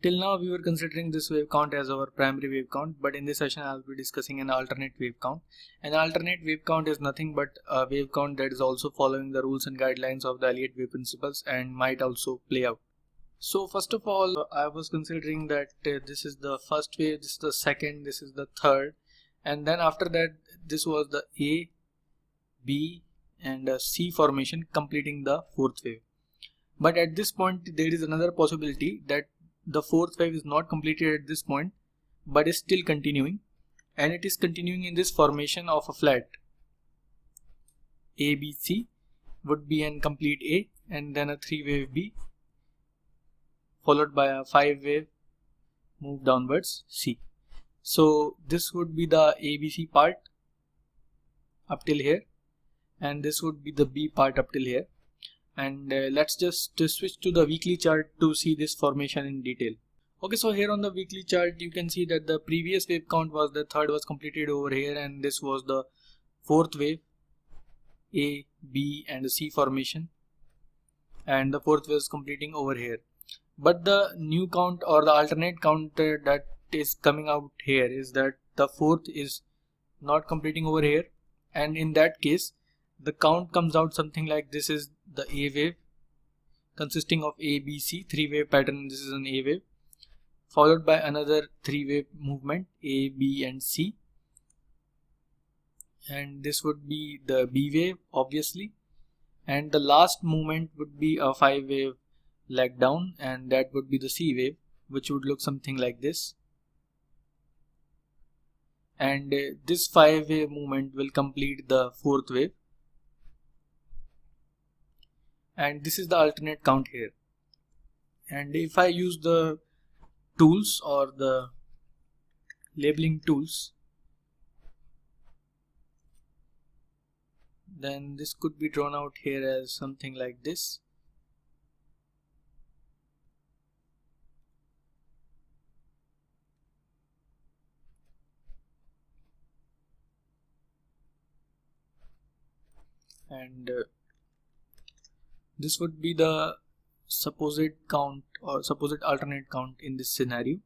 Till now we were considering this wave count as our primary wave count, but in this session I'll be discussing an alternate wave count. An alternate wave count is nothing but a wave count that is also following the rules and guidelines of the Elliott wave principles and might also play out. So first of all, I was considering that this is the first wave, this is the second, this is the third, and then after that this was the A, B and C formation completing the fourth wave. But at this point there is another possibility that the fourth wave is not completed at this point but is still continuing, and it is continuing in this formation of a flat ABC would be an complete A and then a 3-wave B followed by a 5-wave move downwards C. So this would be the ABC part up till here and this would be the B part up till here. And let's just switch to the weekly chart to see this formation in detail. Okay, so here on the weekly chart you can see that the previous wave count was the third was completed over here, and this was the fourth wave A, B and C formation, and the fourth wave is completing over here. But the new count or the alternate count that is coming out here is that the fourth is not completing over here, and in that case the count comes out something like this is the A wave consisting of A, B, C, 3-wave pattern. This is an A wave followed by another 3-wave movement A, B and C, and this would be the B wave obviously, and the last movement would be a 5-wave leg down, and that would be the C wave, which would look something like this. And this 5-wave movement will complete the fourth wave, and this is the alternate count here. And if I use the tools or the labeling tools, then this could be drawn out here as something like this. And this would be the supposed count or supposed alternate count in this scenario.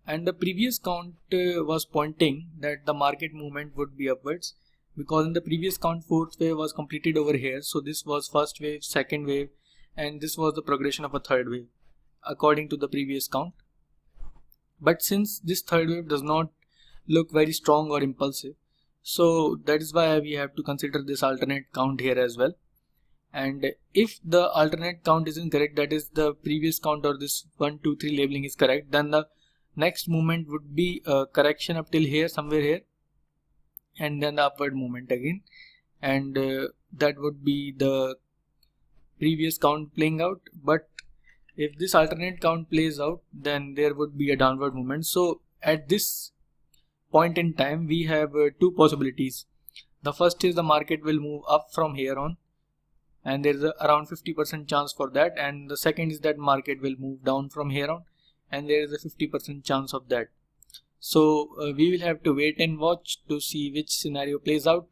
And the previous count was pointing that the market movement would be upwards, because in the previous count fourth wave was completed over here. So this was first wave, second wave, and this was the progression of a third wave according to the previous count. But since this third wave does not look very strong or impulsive, so that is why we have to consider this alternate count here as well. And if the alternate count is incorrect, that is the previous count or this 1, 2, 3 labeling is correct, then the next movement would be a correction up till here, somewhere here, and then the upward movement again, and that would be the previous count playing out. But if this alternate count plays out, then there would be a downward movement. So at this point in time we have two possibilities. The first is the market will move up from here on, and there is around 50% chance for that, and the second is that market will move down from here on, and there is a 50% chance of that. So we will have to wait and watch to see which scenario plays out.